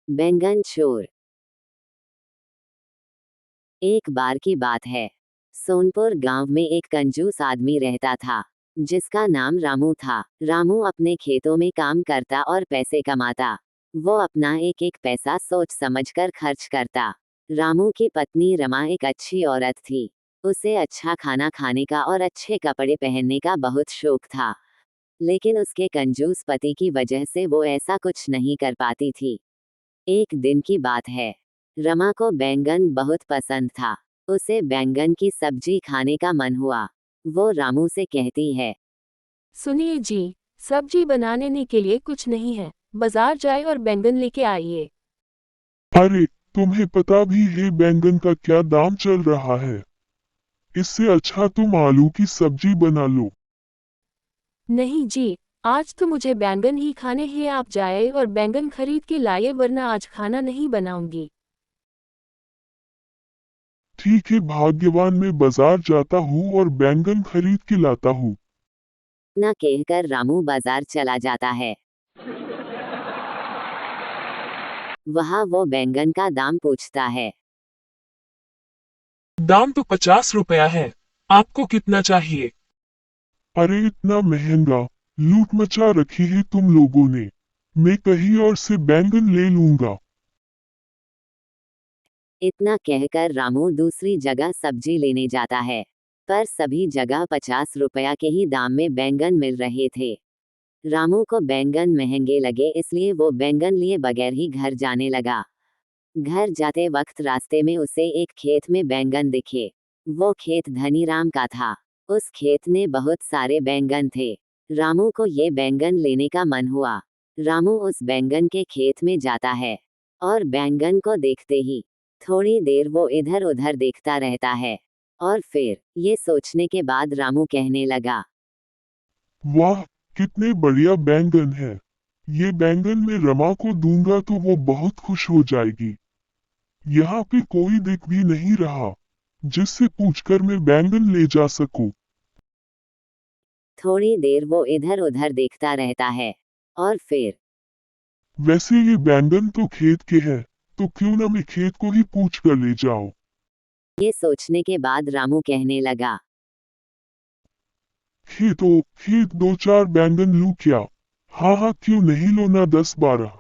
बैंगन चोर। एक बार की बात है। सोनपुर गांव में एक कंजूस आदमी रहता था, जिसका नाम रामू था। रामू अपने खेतों में काम करता और पैसे कमाता। वो अपना एक एक पैसा सोच समझकर खर्च करता। रामू की पत्नी रमा एक अच्छी औरत थी। उसे अच्छा खाना खाने का और अच्छे कपड़े पहनने का बहुत शौक था। लेकिन उसके कंजूस पति की वजह से वो ऐसा कुछ नहीं कर पाती थी। एक दिन की बात है। रमा को बैंगन बहुत पसंद था। उसे बैंगन की सब्जी खाने का मन हुआ। वो रामू से कहती है, सुनिए जी, सब्जी बनाने के लिए कुछ नहीं है, बाजार जाए और बैंगन लेके आइए। अरे, तुम्हें पता भी है बैंगन का क्या दाम चल रहा है? इससे अच्छा तुम आलू की सब्जी बना लो। नहीं जी, आज तो मुझे बैंगन ही खाने हैं, आप जाए और बैंगन खरीद के लाइए वरना आज खाना नहीं बनाऊंगी। ठीक है, भाग्यवान, मैं बाजार जाता हूँ और बैंगन खरीद के लाता हूँ। न कहकर रामू बाजार चला जाता है। वहाँ वो बैंगन का दाम पूछता है। दाम तो 50 रुपया है। आपको कितना चाहिए? अरे, इतना महंगा? लूट मचा रखी है तुम लोगों ने। मैं कहीं और से बैंगन ले लूंगा। इतना कहकर रामू दूसरी जगह सब्जी लेने जाता है। पर सभी जगह 50 रुपया के ही दाम में बैंगन मिल रहे थे। रामू को बैंगन महंगे लगे, इसलिए वो बैंगन लिए बगैर ही घर जाने लगा। घर जाते वक्त रास्ते में उसे एक खेत में बैंगन दिखे। वो खेत धनीराम का था। उस खेत में बहुत सारे बैंगन थे। रामू को ये बैंगन लेने का मन हुआ। रामू उस बैंगन के खेत में जाता है और बैंगन को देखते ही थोड़ी देर वो इधर उधर देखता रहता है। और फिर ये सोचने के बाद रामू कहने लगा, वाह, कितने बढ़िया बैंगन है। ये बैंगन मैं रमा को दूंगा तो वो बहुत खुश हो जाएगी। यहाँ पे कोई दिख भी नहीं रहा जिससे पूछकर मैं बैंगन ले जा सकूं। थोड़ी देर वो इधर उधर देखता रहता है और फिर वैसे ये बैंगन तो खेत के हैं, तो क्यों ना मैं खेत को ही पूछ कर ले जाऊं। ये सोचने के बाद रामू कहने लगा, खेत दो चार बैंगन लूं क्या? हाँ हाँ, क्यों नहीं, लो ना 10-12।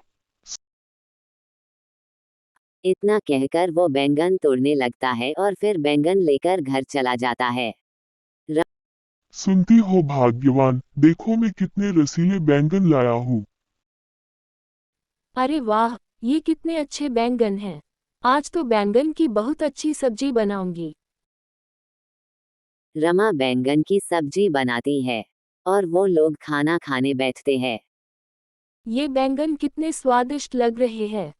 इतना कहकर वो बैंगन तोड़ने लगता है और फिर बैंगन लेकर घर चला जाता है। र- सुनती हो भाग्यवान, देखो मैं कितने रसीले बैंगन लाया हूँ। अरे वाह, ये कितने अच्छे बैंगन हैं। आज तो बैंगन की बहुत अच्छी सब्जी बनाऊंगी। रमा बैंगन की सब्जी बनाती है और वो लोग खाना खाने बैठते हैं। ये बैंगन कितने स्वादिष्ट लग रहे हैं।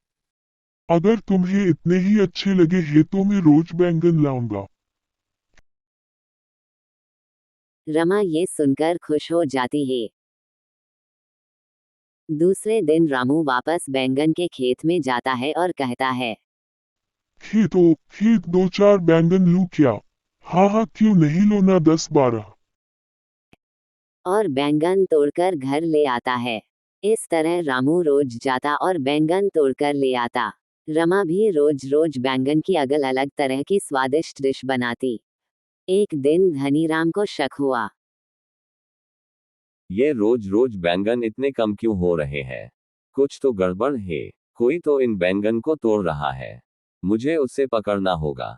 अगर तुम्हें इतने ही अच्छे लगे हैं तो मैं रोज बैंगन लाऊंगा। रमा ये सुनकर खुश हो जाती है। दूसरे दिन रामू वापस बैंगन के खेत में जाता है और कहता है, खेत दो चार बैंगन लूं क्या? हाँ हाँ, क्यों नहीं, लो ना 10-12। और बैंगन तोड़कर घर ले आता है। इस तरह रामू रोज जाता और बैंगन तोड़कर ले आता। रमा भी रोज रोज बैंगन की अलग अलग तरह की स्वादिष्ट डिश बनाती। एक दिन धनीराम को शक हुआ। ये रोज रोज बैंगन इतने कम क्यों हो रहे हैं? कुछ तो गड़बड़ है। कोई तो इन बैंगन को तोड़ रहा है। मुझे उसे पकड़ना होगा।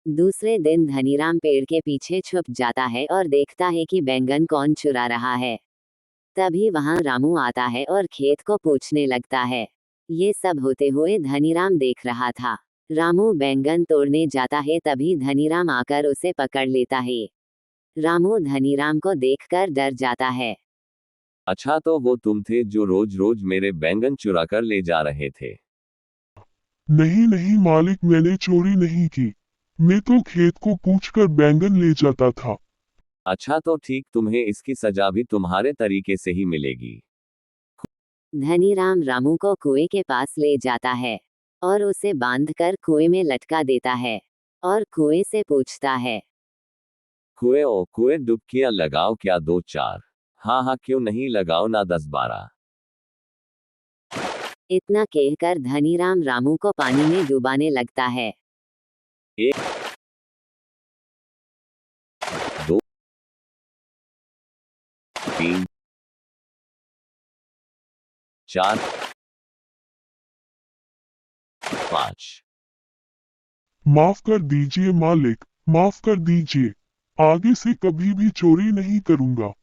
दूसरे दिन धनीराम पेड़ के पीछे छुप जाता है और देखता है कि बैंगन कौन चुरा रहा है। तभी वहां रामू आता है और खेत को पूछने लगता है। ये सब होते हुए धनीराम देख रहा था। रामू बैंगन तोड़ने जाता है, तभी धनीराम आकर उसे पकड़ लेता है। रामू धनीराम को देखकर डर जाता है। अच्छा, तो वो तुम थे जो रोज रोज मेरे बैंगन चुरा कर ले जा रहे थे। नहीं नहीं मालिक, मैंने चोरी नहीं की। मैं तो खेत को पूछकर बैंगन ले जाता था। अच्छा तो ठीक, तुम्हें इसकी सजा भी तुम्हारे तरीके से ही मिलेगी। धनीराम रामू को कुएं के पास ले जाता है और उसे बांधकर कुएं में लटका देता है और कुएं से पूछता है, कुएं डुबकियां लगाओ क्या 2-4? हाँ हाँ, क्यों नहीं, लगाओ ना 10-12। इतना कहकर धनीराम रामू को पानी में डुबाने लगता है। 1 2 3 4 5 माफ कर दीजिए मालिक, माफ कर दीजिए। आगे से कभी भी चोरी नहीं करूंगा।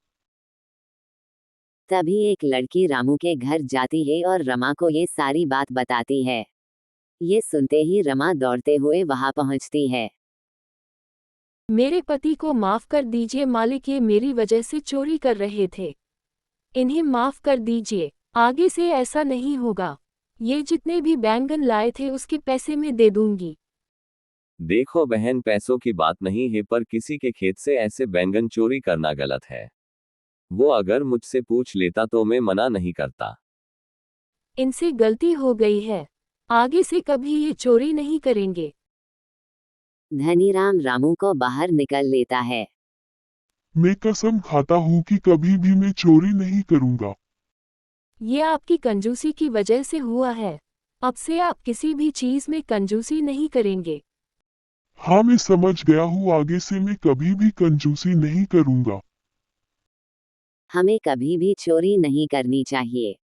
तभी एक लड़की रामू के घर जाती है और रमा को ये सारी बात बताती है। ये सुनते ही रमा दौड़ते हुए वहां पहुंचती है। मेरे पति को माफ कर दीजिए मालिक, ये मेरी वजह से चोरी कर रहे थे। इन्हें माफ कर दीजिए, आगे से ऐसा नहीं होगा। ये जितने भी बैंगन लाए थे उसके पैसे मैं दे दूंगी। देखो बहन, पैसों की बात नहीं है, पर किसी के खेत से ऐसे बैंगन चोरी करना गलत है। वो अगर मुझसे पूछ लेता तो मैं मना नहीं करता। इनसे गलती हो गई है, आगे से कभी ये चोरी नहीं करेंगे। धनीराम रामू को बाहर निकल लेता है। मैं कसम खाता हूँ कि कभी भी मैं चोरी नहीं करूंगा। ये आपकी कंजूसी की वजह से हुआ है। अब से आप किसी भी चीज में कंजूसी नहीं करेंगे। हाँ, मैं समझ गया हूँ, आगे से मैं कभी भी कंजूसी नहीं करूंगा। हमें कभी भी चोरी नहीं करनी चाहिए।